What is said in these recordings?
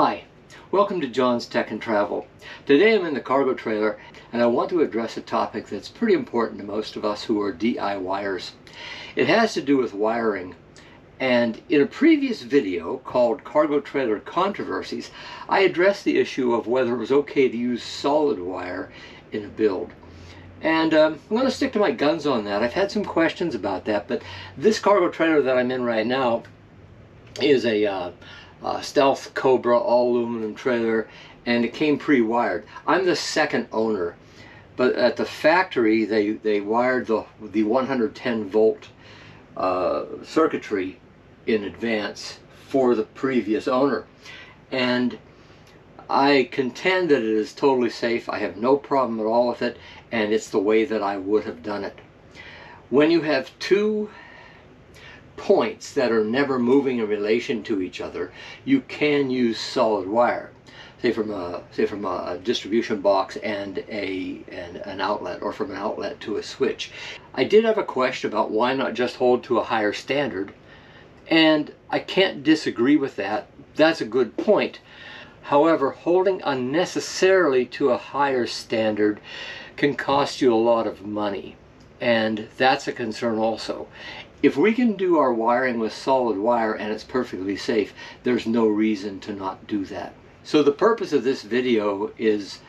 Hi, welcome to John's Tech and Travel. Today I'm in the cargo trailer and I want to address a topic that's pretty important to most of us who are DIYers. It has to do with wiring, and in a previous video called Cargo Trailer Controversies, I addressed the issue of whether it was okay to use solid wire in a build. And I'm going to stick to my guns on that. I've had some questions about that, but this cargo trailer that I'm in right now is a Stealth Cobra all aluminum trailer, and it came pre-wired. I'm the second owner, but at the factory they wired the 110 volt circuitry in advance for the previous owner, and I contend that it is totally safe. I have no problem at all with it, and it's the way that I would have done it. When you have two points that are never moving in relation to each other, you can use solid wire, say from a distribution box and an outlet, or from an outlet to a switch. I did have a question about why not just hold to a higher standard, and I can't disagree with that. That's a good point. However, holding unnecessarily to a higher standard can cost you a lot of money, and that's a concern also. If we can do our wiring with solid wire and it's perfectly safe, there's no reason to not do that. So the purpose of this video is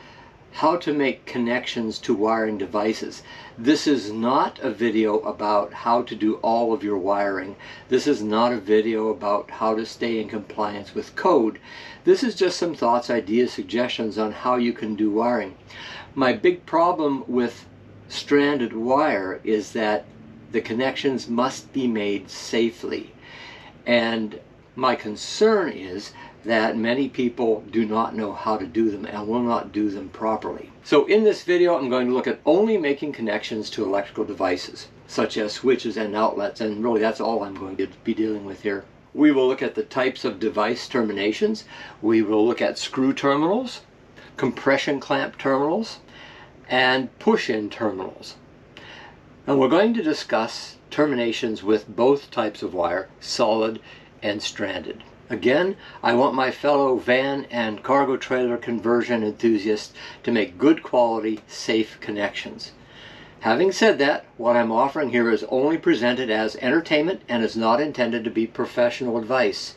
how to make connections to wiring devices. This is not a video about how to do all of your wiring. This is not a video about how to stay in compliance with code. This is just some thoughts, ideas, suggestions on how you can do wiring. My big problem with stranded wire is that the connections must be made safely, and my concern is that many people do not know how to do them and will not do them properly. So in this video I'm going to look at only making connections to electrical devices such as switches and outlets, and really that's all I'm going to be dealing with here. We will look at the types of device terminations. We will look at screw terminals, compression clamp terminals, and push-in terminals. And we're going to discuss terminations with both types of wire, solid and stranded. Again, I want my fellow van and cargo trailer conversion enthusiasts to make good quality, safe connections. Having said that, what I'm offering here is only presented as entertainment and is not intended to be professional advice.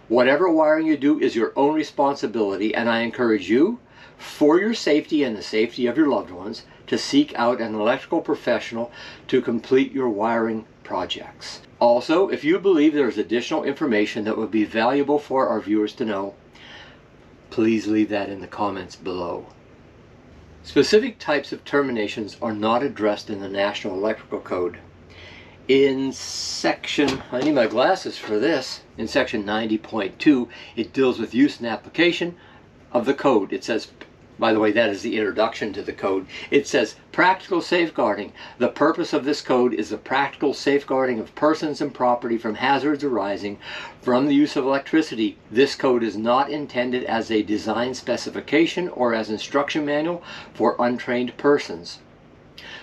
Whatever wiring you do is your own responsibility, and I encourage you, for your safety and the safety of your loved ones, to seek out an electrical professional to complete your wiring projects. Also, if you believe there is additional information that would be valuable for our viewers to know, please leave that in the comments below. Specific types of terminations are not addressed in the National Electrical Code. In section, I need my glasses for this, in section 90.2, it deals with use and application of the code. It says, by the way, that is the introduction to the code. It says, practical safeguarding. The purpose of this code is the practical safeguarding of persons and property from hazards arising from the use of electricity. This code is not intended as a design specification or as instruction manual for untrained persons.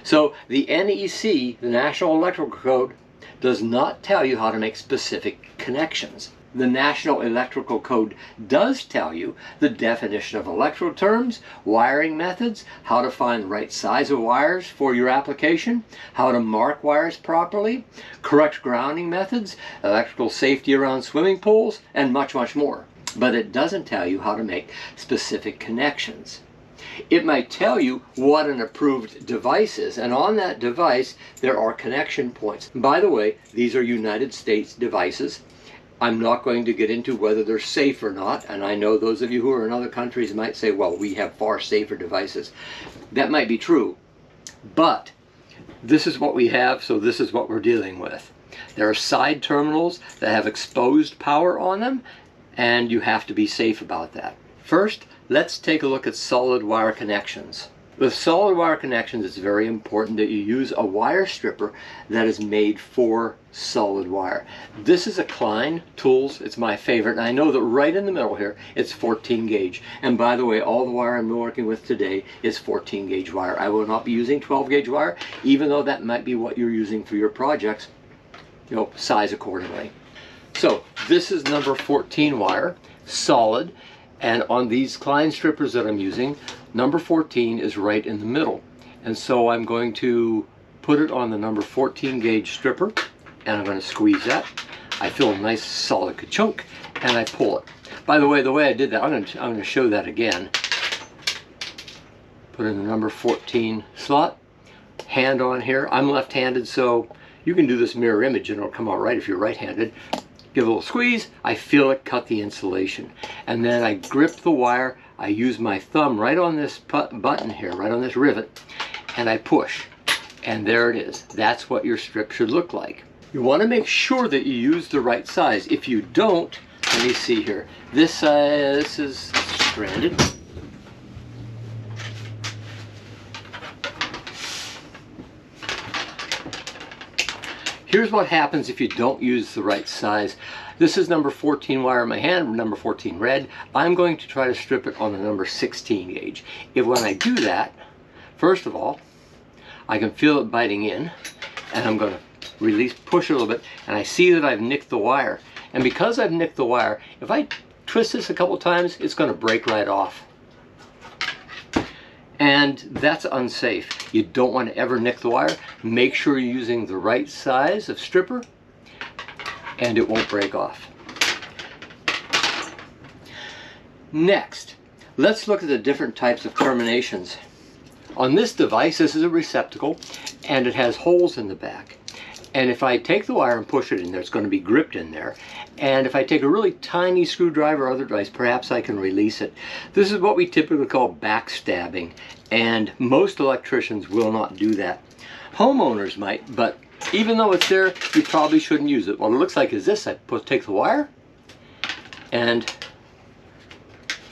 So the NEC, the National Electrical Code, does not tell you how to make specific connections. The National Electrical Code does tell you the definition of electrical terms, wiring methods, how to find the right size of wires for your application, how to mark wires properly, correct grounding methods, electrical safety around swimming pools, and much, much more. But it doesn't tell you how to make specific connections. It might tell you what an approved device is, and on that device there are connection points. By the way, these are United States devices. I'm not going to get into whether they're safe or not, and I know those of you who are in other countries might say, well, we have far safer devices. That might be true, but this is what we have, so this is what we're dealing with. There are side terminals that have exposed power on them, and you have to be safe about that. First, let's take a look at solid wire connections. With solid wire connections, it's very important that you use a wire stripper that is made for solid wire. This is a Klein Tools. It's my favorite, and I know that right in the middle here it's 14 gauge. And by the way, all the wire I'm working with today is 14 gauge wire. I will not be using 12 gauge wire, even though that might be what you're using for your projects. You know, size accordingly. So this is number 14 wire, solid, And on these Klein strippers that I'm using, number 14 is right in the middle. And so I'm going to put it on the number 14 gauge stripper, and I'm going to squeeze that. I feel a nice solid ka-chunk, and I pull it. By the way I did that, I'm going to show that again. Put in the number 14 slot, hand on here. I'm left-handed, so you can do this mirror image and it'll come out right if you're right-handed. Give a little squeeze, I feel it cut the insulation. And then I grip the wire, I use my thumb right on this button here, right on this rivet, and I push. And there it is. That's what your strip should look like. You want to make sure that you use the right size. If you don't, let me see here. This is stranded. Here's what happens if you don't use the right size. This is number 14 wire in my hand, number 14 red. I'm going to try to strip it on the number 16 gauge. When I do that, first of all, I can feel it biting in, and I'm going to release, push a little bit, and I see that I've nicked the wire. And because I've nicked the wire, if I twist this a couple times, it's going to break right off. And that's unsafe. You don't want to ever nick the wire. Make sure you're using the right size of stripper, and it won't break off. Next, let's look at the different types of terminations. On this device, this is a receptacle, and it has holes in the back. And if I take the wire and push it in there, it's going to be gripped in there. And if I take a really tiny screwdriver or other device, perhaps I can release it. This is what we typically call backstabbing, and most electricians will not do that. Homeowners might, but even though it's there, you probably shouldn't use it. What it looks like is this. I take the wire and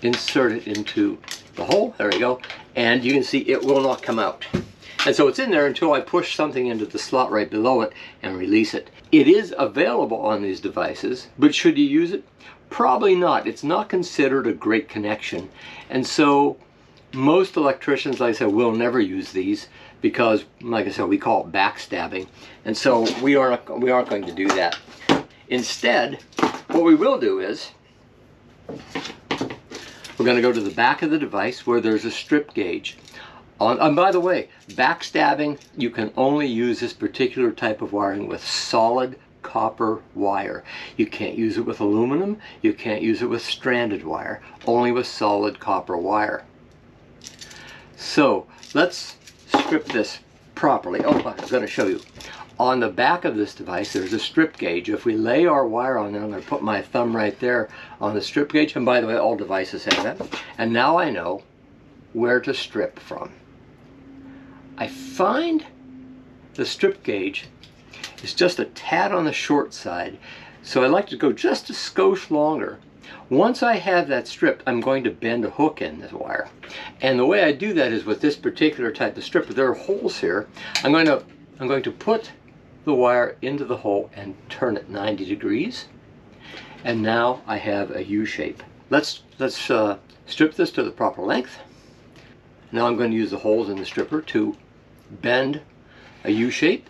insert it into the hole. There we go. And you can see it will not come out. And so it's in there until I push something into the slot right below it and release it. It is available on these devices, but should you use it? Probably not. It's not considered a great connection. And so most electricians, like I said, will never use these because, like I said, we call it backstabbing. And so we aren't going to do that. Instead, what we will do is we're going to go to the back of the device where there's a strip gauge. And by the way, backstabbing, you can only use this particular type of wiring with solid copper wire. You can't use it with aluminum, you can't use it with stranded wire, only with solid copper wire. So let's strip this properly. Oh, I was going to show you. On the back of this device, there's a strip gauge. If we lay our wire on there, I'm going to put my thumb right there on the strip gauge. And by the way, all devices have that. And now I know where to strip from. I find the strip gauge is just a tad on the short side, so I like to go just a skosh longer. Once I have that stripped, I'm going to bend a hook in this wire. And the way I do that is with this particular type of stripper. There are holes here. I'm going to put the wire into the hole and turn it 90 degrees. And now I have a U shape. Let's strip this to the proper length. Now I'm going to use the holes in the stripper to bend a U shape.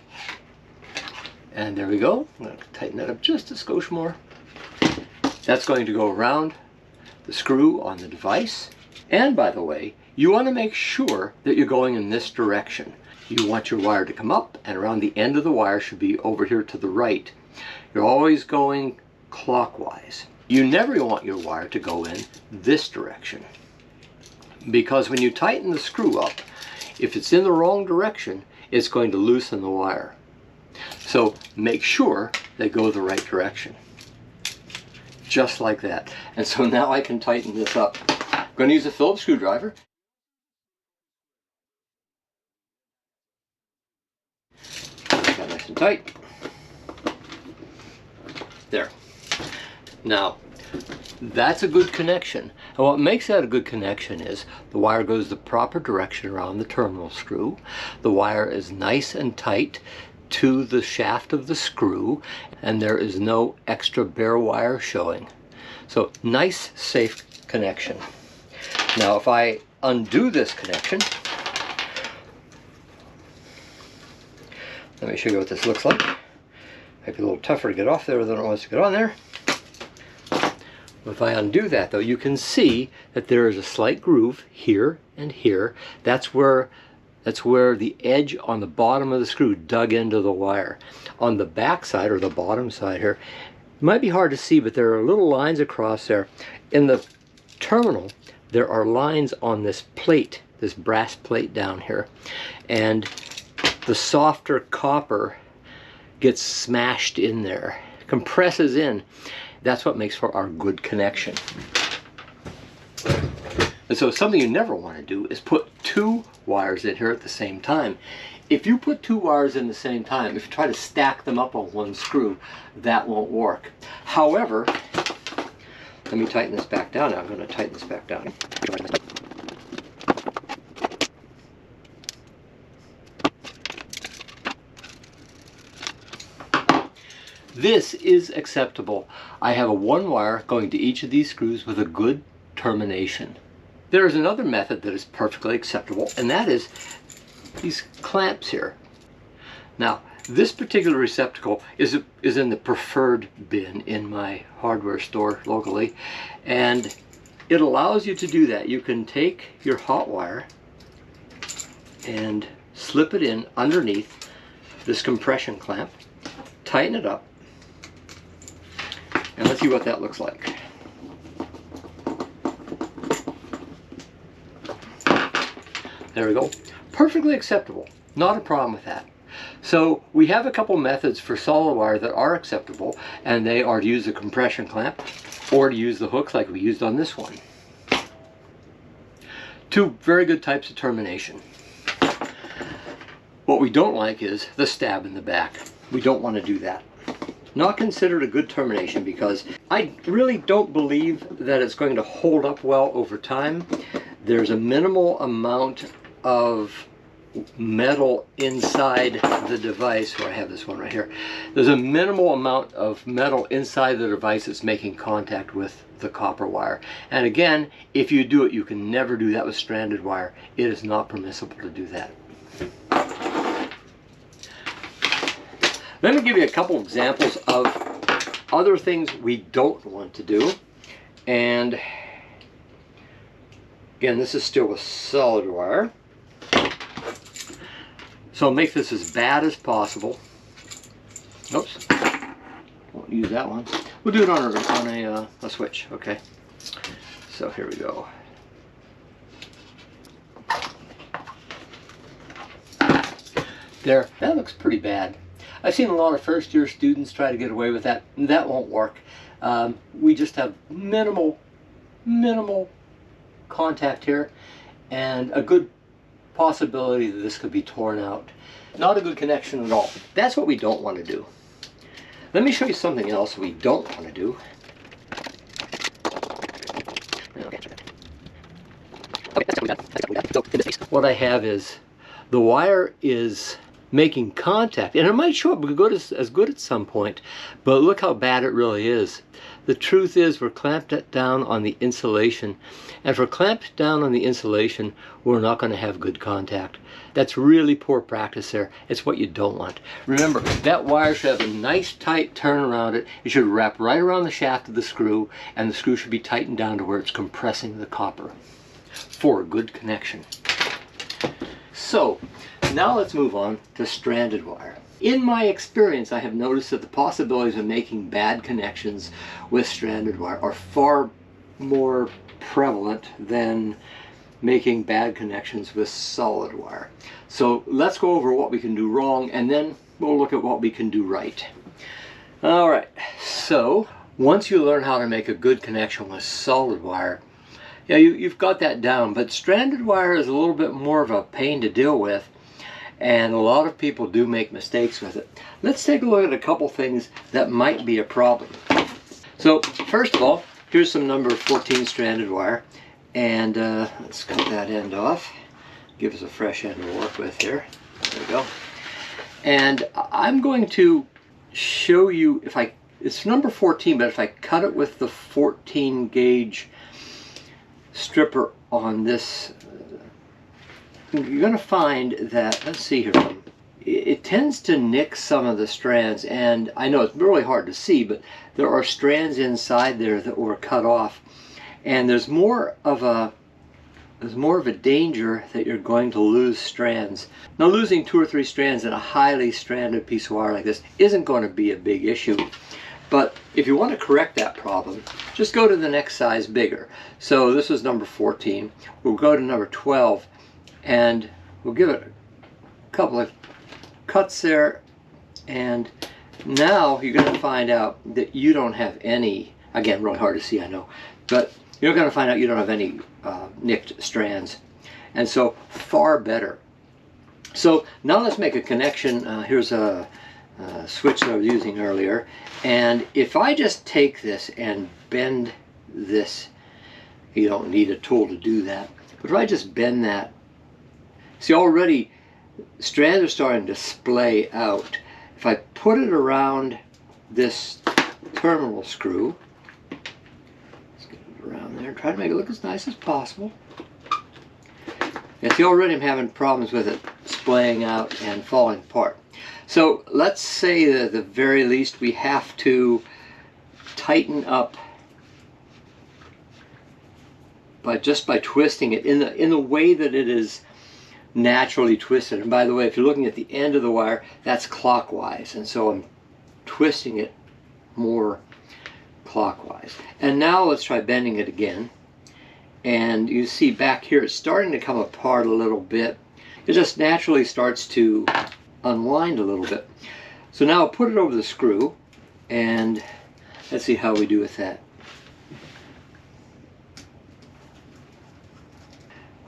And there we go. I'm going to tighten that up just a skosh more. That's going to go around the screw on the device. And by the way, you want to make sure that you're going in this direction. You want your wire to come up, and around the end of the wire should be over here to the right. You're always going clockwise. You never want your wire to go in this direction, because when you tighten the screw up, if it's in the wrong direction, it's going to loosen the wire. So make sure they go the right direction. Just like that. And so now I can tighten this up. I'm going to use a Phillips screwdriver. Got nice and tight. There. Now, that's a good connection. And what makes that a good connection is the wire goes the proper direction around the terminal screw. The wire is nice and tight to the shaft of the screw, and there is no extra bare wire showing. So nice, safe connection. Now if I undo this connection, let me show you what this looks like. Might be a little tougher to get off there than it was to get on there. If I undo that though, you can see that there is a slight groove here and here. That's where the edge on the bottom of the screw dug into the wire. On the back side, or the bottom side here, it might be hard to see, but there are little lines across there. In the terminal, there are lines on this plate, this brass plate down here, and the softer copper gets smashed in there, compresses in. That's what makes for our good connection. And so something you never want to do is put two wires in here at the same time. If you put two wires in the same time, if you try to stack them up on one screw, that won't work. However, let me tighten this back down. I'm going to tighten this back down. This is acceptable. I have a one wire going to each of these screws with a good termination. There is another method that is perfectly acceptable, and that is these clamps here. Now, this particular receptacle is in the preferred bin in my hardware store locally, and it allows you to do that. You can take your hot wire and slip it in underneath this compression clamp, tighten it up, and let's see what that looks like. There we go. Perfectly acceptable. Not a problem with that. So we have a couple methods for solid wire that are acceptable, and they are to use the compression clamp or to use the hooks like we used on this one. Two very good types of termination. What we don't like is the stab in the back. We don't want to do that. Not considered a good termination because I really don't believe that it's going to hold up well over time. There's a minimal amount of metal inside the device, where I have this one right here. There's a minimal amount of metal inside the device that's making contact with the copper wire. And again, if you do it, you can never do that with stranded wire. It is not permissible to do that. Let me give you a couple examples of other things we don't want to do. And again, this is still with solid wire. So I'll make this as bad as possible. Oops, won't use that one. We'll do it on a switch, okay. So here we go. There, that looks pretty bad. I've seen a lot of first-year students try to get away with that. That won't work. We just have minimal contact here, and a good possibility that this could be torn out. Not a good connection at all. That's what we don't want to do. Let me show you something else we don't want to do. What I have is the wire is making contact, and it might show up as good at some point, but look how bad it really is. The truth is we're clamped down on the insulation, and if we're clamped down on the insulation, we're not going to have good contact. That's really poor practice there. It's what you don't want. Remember, that wire should have a nice tight turn around it. It should wrap right around the shaft of the screw, and the screw should be tightened down to where it's compressing the copper for a good connection. So now let's move on to stranded wire. In my experience, I have noticed that the possibilities of making bad connections with stranded wire are far more prevalent than making bad connections with solid wire. So let's go over what we can do wrong, and then we'll look at what we can do right. All right, so once you learn how to make a good connection with solid wire, yeah, you've got that down, but stranded wire is a little bit more of a pain to deal with, and a lot of people do make mistakes with it. Let's take a look at a couple things that might be a problem. So first of all, here's some number 14 stranded wire, and let's cut that end off. Give us a fresh end to work with here. There we go. And I'm going to show you, it's number 14, but if I cut it with the 14 gauge stripper on this, you're going to find that, let's see here, it tends to nick some of the strands, and I know it's really hard to see, but there are strands inside there that were cut off, and there's more of a danger that you're going to lose strands. Now, losing 2 or 3 strands in a highly stranded piece of wire like this isn't going to be a big issue, but if you want to correct that problem, just go to the next size bigger. So this was number 14. We'll go to number 12, and we'll give it a couple of cuts there, and now you're going to find out that you don't have any, again, really hard to see, I know, but you're going to find out you don't have any nicked strands, and so far better. So now let's make a connection. Here's a switch that I was using earlier, and if I just take this and bend this, you don't need a tool to do that, but if I just bend that, see, already strands are starting to splay out. If I put it around this terminal screw, let's get it around there and try to make it look as nice as possible. And see, already I'm having problems with it splaying out and falling apart. So let's say that at the very least we have to tighten up by twisting it in the way that it is naturally twisted. And by the way, if you're looking at the end of the wire, that's clockwise, and so I'm twisting it more clockwise. And now let's try bending it again, and you see back here it's starting to come apart a little bit. It just naturally starts to unwind a little bit. So now I'll put it over the screw, and let's see how we do with that.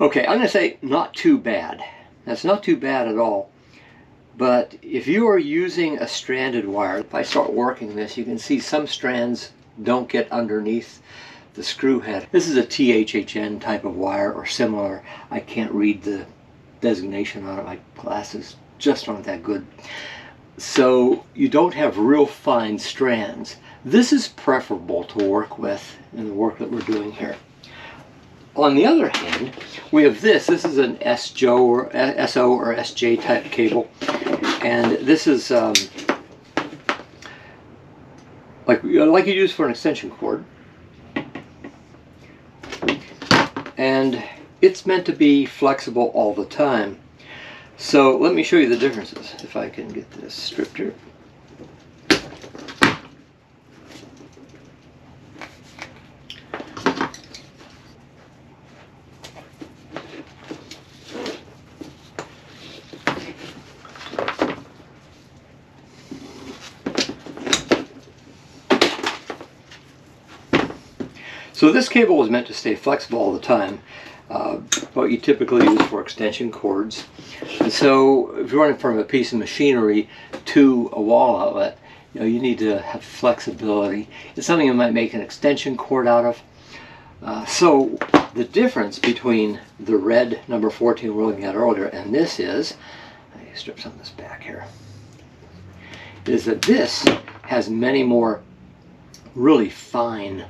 Okay, I'm going to say not too bad. That's not too bad at all. But if you are using a stranded wire, if I start working this, you can see some strands don't get underneath the screw head. This is a THHN type of wire or similar. I can't read the designation on it. My glasses just aren't that good. So you don't have real fine strands. This is preferable to work with in the work that we're doing here. On the other hand, we have this. This is an SO or SJ type cable, and this is like you use for an extension cord, and it's meant to be flexible all the time. So let me show you the differences if I can get this stripped here. So this cable is meant to stay flexible all the time, what you typically use for extension cords. And so if you're running from a piece of machinery to a wall outlet, you need to have flexibility. It's something you might make an extension cord out of. So the difference between the red number 14 we were looking at earlier and this is, let me strip some of this back here, is that this has many more really fine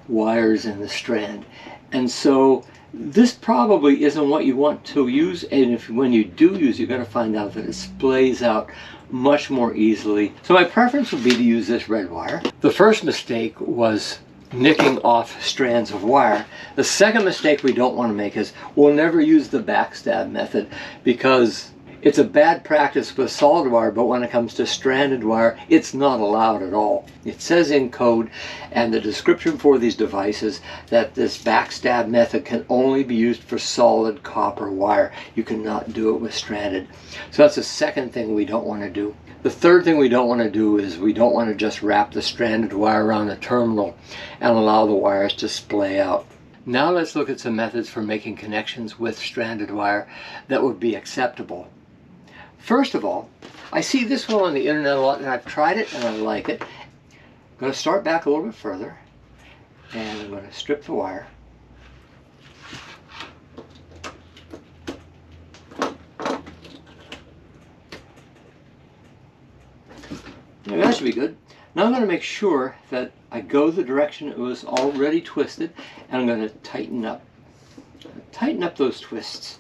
wires in the strand, and so this probably isn't what you want to use, and when you do use it, you're going to find out that it splays out much more easily. So my preference would be to use this red wire. The first mistake was nicking off strands of wire. The second mistake we don't want to make is we'll never use the backstab method, because it's a bad practice with solid wire, but when it comes to stranded wire, it's not allowed at all. It says in code and the description for these devices that this backstab method can only be used for solid copper wire. You cannot do it with stranded. So that's the second thing we don't want to do. The third thing we don't want to do is we don't want to just wrap the stranded wire around the terminal and allow the wires to splay out. Now let's look at some methods for making connections with stranded wire that would be acceptable. First of all, I see this one on the internet a lot, and I've tried it and I like it. I'm going to start back a little bit further, and I'm going to strip the wire. Now that should be good. Now I'm going to make sure that I go the direction it was already twisted, and I'm going to tighten up those twists.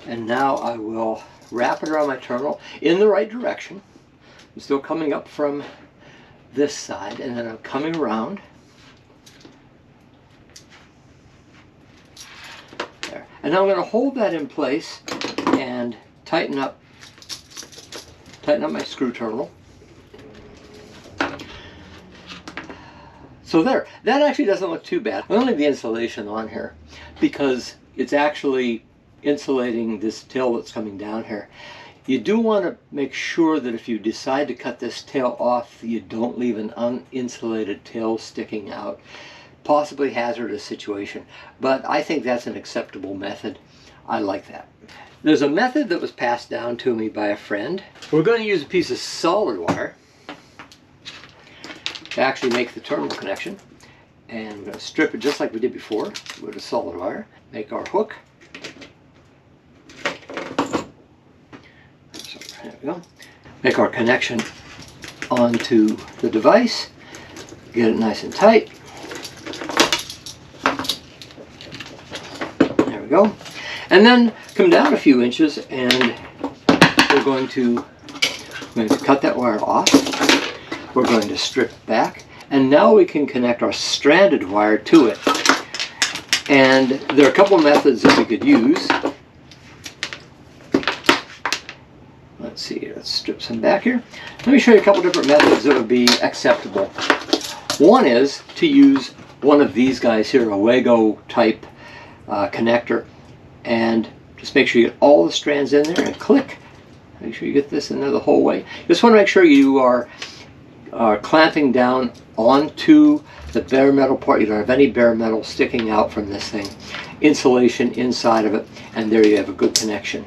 And now I will wrap it around my terminal in the right direction. I'm still coming up from this side, and then I'm coming around. There. And now I'm going to hold that in place and tighten up my screw terminal. So there, that actually doesn't look too bad. I'm going to leave the insulation on here because it's actually insulating this tail that's coming down here. You do want to make sure that if you decide to cut this tail off, you don't leave an uninsulated tail sticking out. Possibly hazardous situation, but I think that's an acceptable method. I like that. There's a method that was passed down to me by a friend. We're going to use a piece of solid wire to actually make the terminal connection. And we're going to strip it just like we did before with a solid wire. Make our hook. So there we go. Make our connection onto the device. Get it nice and tight. There we go. And then come down a few inches, and we're going to cut that wire off. We're going to strip back, and now we can connect our stranded wire to it. And there are a couple methods that we could use. Let's see, let's strip some back here. Let me show you a couple different methods that would be acceptable. One is to use one of these guys here, a Wago type connector, and just make sure you get all the strands in there and click. Make sure you get this in there the whole way. Just want to make sure you are clamping down onto the bare metal part. You don't have any bare metal sticking out from this thing. Insulation inside of it, and there you have a good connection.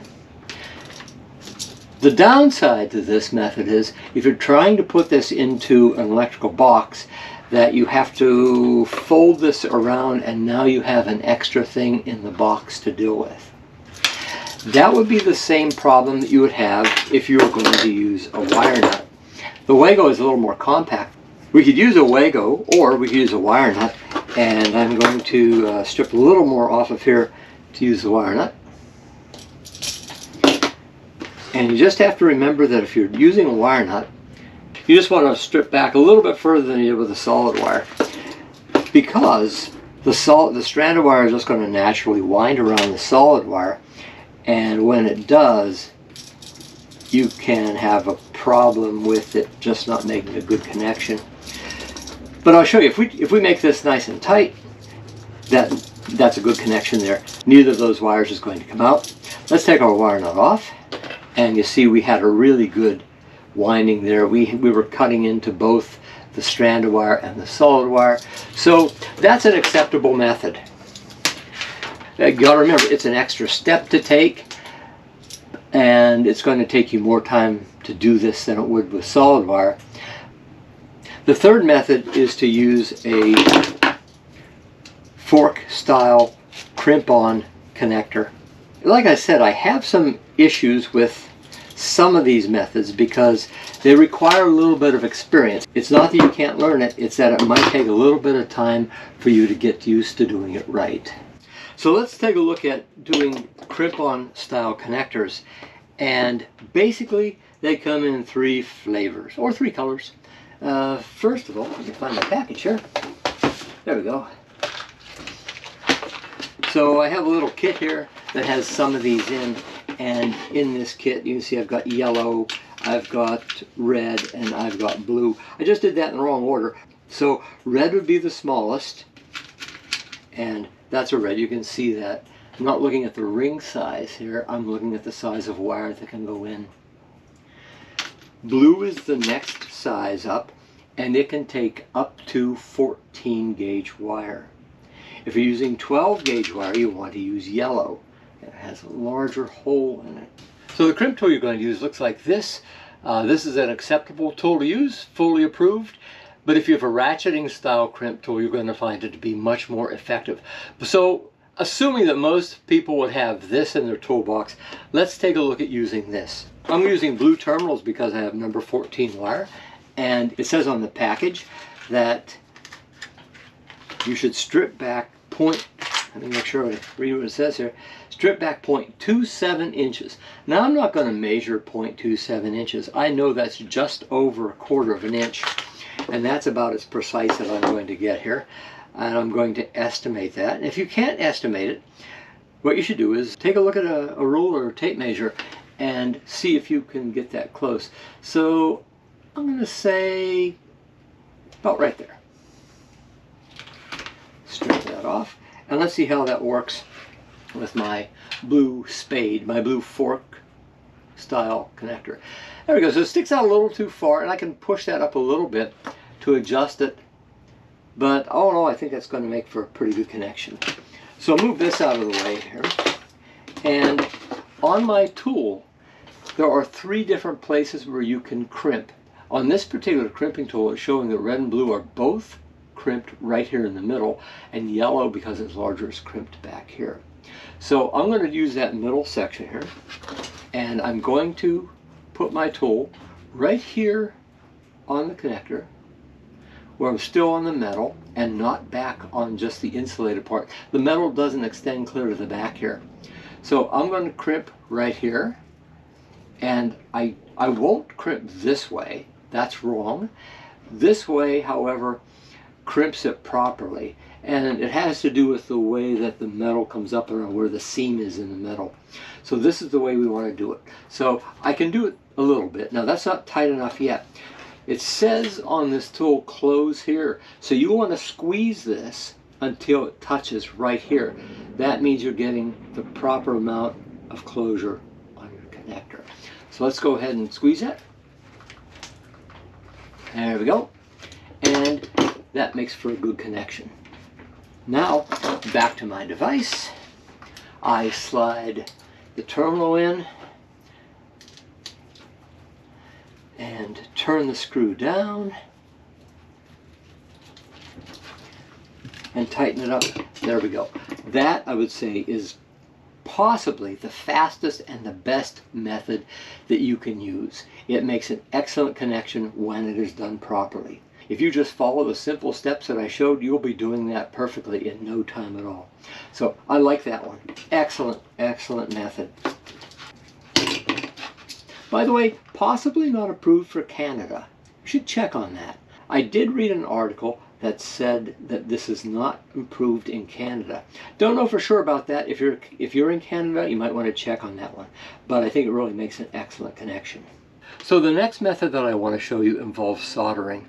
The downside to this method is if you're trying to put this into an electrical box, that you have to fold this around, and now you have an extra thing in the box to deal with. That would be the same problem that you would have if you were going to use a wire nut. The Wago is a little more compact. We could use a Wago, or we could use a wire nut, and I'm going to strip a little more off of here to use the wire nut. And you just have to remember that if you're using a wire nut, you just want to strip back a little bit further than you did with a solid wire, because the stranded wire is just going to naturally wind around the solid wire, and when it does, you can have a problem with it just not making a good connection. But I'll show you, if we make this nice and tight, that's a good connection there. Neither of those wires is going to come out. Let's take our wire nut off, and you see we had a really good winding there. We were cutting into both the stranded wire and the solid wire. So that's an acceptable method. You got to remember, it's an extra step to take, and it's going to take you more time to do this than it would with solid wire. The third method is to use a fork style crimp-on connector. Like I said, I have some issues with some of these methods because they require a little bit of experience. It's not that you can't learn it, it's that it might take a little bit of time for you to get used to doing it right. So let's take a look at doing crimp-on style connectors, and basically they come in 3 flavors or 3 colors. First of all, let me find my package here. There we go. So I have a little kit here that has some of these in, and in this kit you can see I've got yellow, I've got red, and I've got blue. I just did that in the wrong order. So red would be the smallest, and that's a red. You can see that. I'm not looking at the ring size here, I'm looking at the size of wire that can go in. Blue is the next size up, and it can take up to 14 gauge wire. If you're using 12 gauge wire, you want to use yellow. It has a larger hole in it. So the crimp tool you're going to use looks like this. This is an acceptable tool to use, fully approved. But if you have a ratcheting style crimp tool, you're going to find it to be much more effective. So assuming that most people would have this in their toolbox, let's take a look at using this. I'm using blue terminals because I have number 14 wire, and it says on the package that you should strip back Let me make sure I read what it says here. Strip back 0.27 inches. Now I'm not going to measure 0.27 inches. I know that's just over 1/4 of an inch. And that's about as precise as I'm going to get here. And I'm going to estimate that. And if you can't estimate it, what you should do is take a look at a ruler or tape measure and see if you can get that close. So I'm going to say about right there. Strip that off. And let's see how that works with my blue spade, my blue fork style connector. There we go. So it sticks out a little too far, and I can push that up a little bit to adjust it. But all in all, I think that's going to make for a pretty good connection. So I'll move this out of the way here. And on my tool, there are 3 different places where you can crimp. On this particular crimping tool, it's showing that red and blue are both crimped right here in the middle, and yellow, because it's larger, is crimped back here. So I'm going to use that middle section here, and I'm going to put my tool right here on the connector where I'm still on the metal and not back on just the insulated part. The metal doesn't extend clear to the back here. So I'm going to crimp right here, and I won't crimp this way. That's wrong. This way, however, crimps it properly, and it has to do with the way that the metal comes up around where the seam is in the metal. So this is the way we want to do it. So I can do it a little bit. Now that's not tight enough yet. It says on this tool close here, so you want to squeeze this until it touches right here. That means you're getting the proper amount of closure on your connector. So let's go ahead and squeeze it. There we go. And that makes for a good connection. Now, back to my device. I slide the terminal in and turn the screw down and tighten it up. There we go. That, I would say, is possibly the fastest and the best method that you can use. It makes an excellent connection when it is done properly. If you just follow the simple steps that I showed, you'll be doing that perfectly in no time at all. So I like that one. Excellent, excellent method. By the way, possibly not approved for Canada. You should check on that. I did read an article that said that this is not approved in Canada. Don't know for sure about that. If you're in Canada, you might want to check on that one. But I think it really makes an excellent connection. So the next method that I want to show you involves soldering.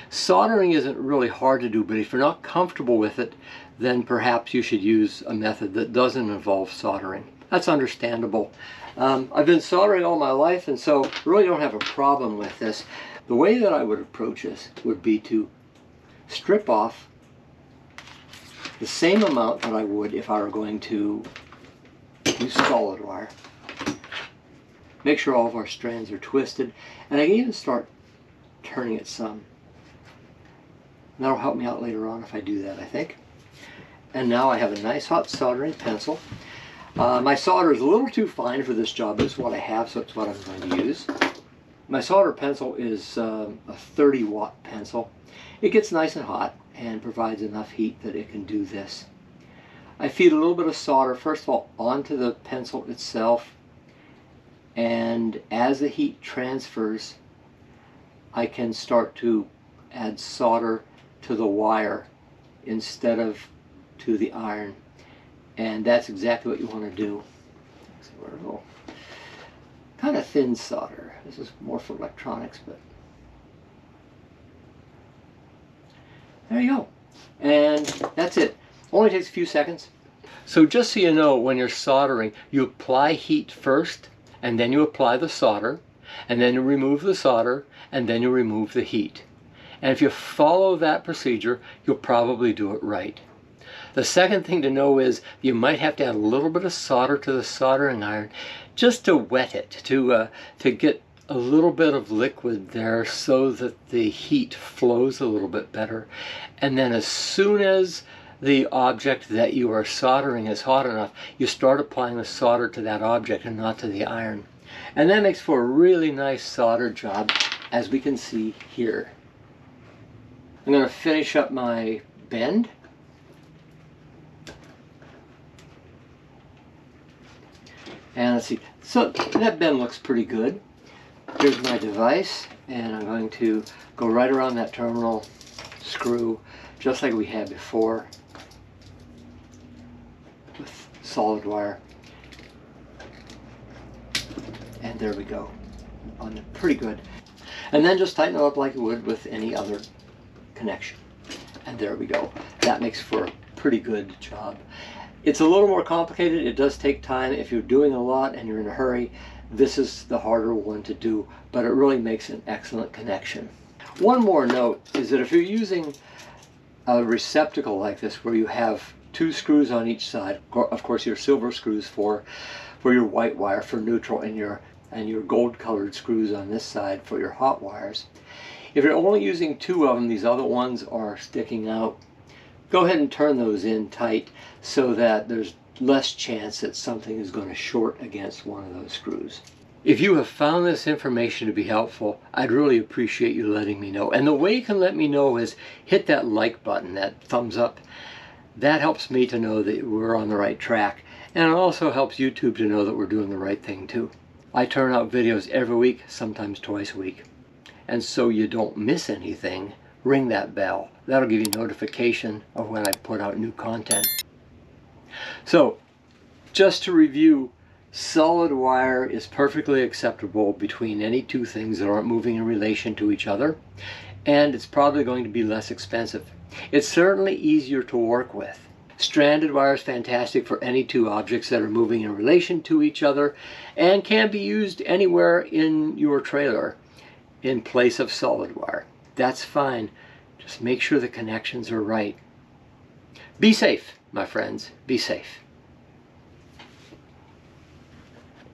Soldering isn't really hard to do, but if you're not comfortable with it, then perhaps you should use a method that doesn't involve soldering. That's understandable. I've been soldering all my life, and so really don't have a problem with this. The way that I would approach this would be to strip off the same amount that I would if I were going to use solid wire. Make sure all of our strands are twisted, and I can even start turning it some. That'll help me out later on if I do that, I think. And now I have a nice hot soldering pencil. My solder is a little too fine for this job. It's what I have, so it's what I'm going to use. My solder pencil is a 30-watt pencil. It gets nice and hot and provides enough heat that it can do this. I feed a little bit of solder, first of all, onto the pencil itself, and as the heat transfers, I can start to add solder to the wire instead of to the iron, and that's exactly what you want to do. So we're a little kind of thin solder. This is more for electronics, but there you go. And that's it. Only takes a few seconds. So just so you know, when you're soldering, you apply heat first, and then you apply the solder, and then you remove the solder, and then you remove the heat. And if you follow that procedure, you'll probably do it right. The second thing to know is you might have to add a little bit of solder to the soldering iron just to wet it, to get a little bit of liquid there so that the heat flows a little bit better. And then as soon as the object that you are soldering is hot enough, you start applying the solder to that object and not to the iron. And that makes for a really nice solder job, as we can see here. I'm going to finish up my bend. And let's see, so that bend looks pretty good. Here's my device, and I'm going to go right around that terminal screw, just like we had before with solid wire. And there we go. On pretty good. And then just tighten it up like you would with any other connection. And there we go. That makes for a pretty good job. It's a little more complicated. It does take time. If you're doing a lot and you're in a hurry, this is the harder one to do, but it really makes an excellent connection. One more note is that if you're using a receptacle like this where you have 2 screws on each side, of course your silver screws for your white wire for neutral, and your gold colored screws on this side for your hot wires. If you're only using 2 of them, these other ones are sticking out, go ahead and turn those in tight so that there's less chance that something is going to short against one of those screws. If you have found this information to be helpful, I'd really appreciate you letting me know. And the way you can let me know is hit that like button, that thumbs up. That helps me to know that we're on the right track. And it also helps YouTube to know that we're doing the right thing too. I turn out videos every week, sometimes twice a week. And so you don't miss anything, ring that bell. That'll give you notification of when I put out new content. So, just to review, solid wire is perfectly acceptable between any 2 things that aren't moving in relation to each other, and it's probably going to be less expensive. It's certainly easier to work with. Stranded wire is fantastic for any 2 objects that are moving in relation to each other and can be used anywhere in your trailer in place of solid wire. That's fine. Just make sure the connections are right. Be safe, my friends. Be safe.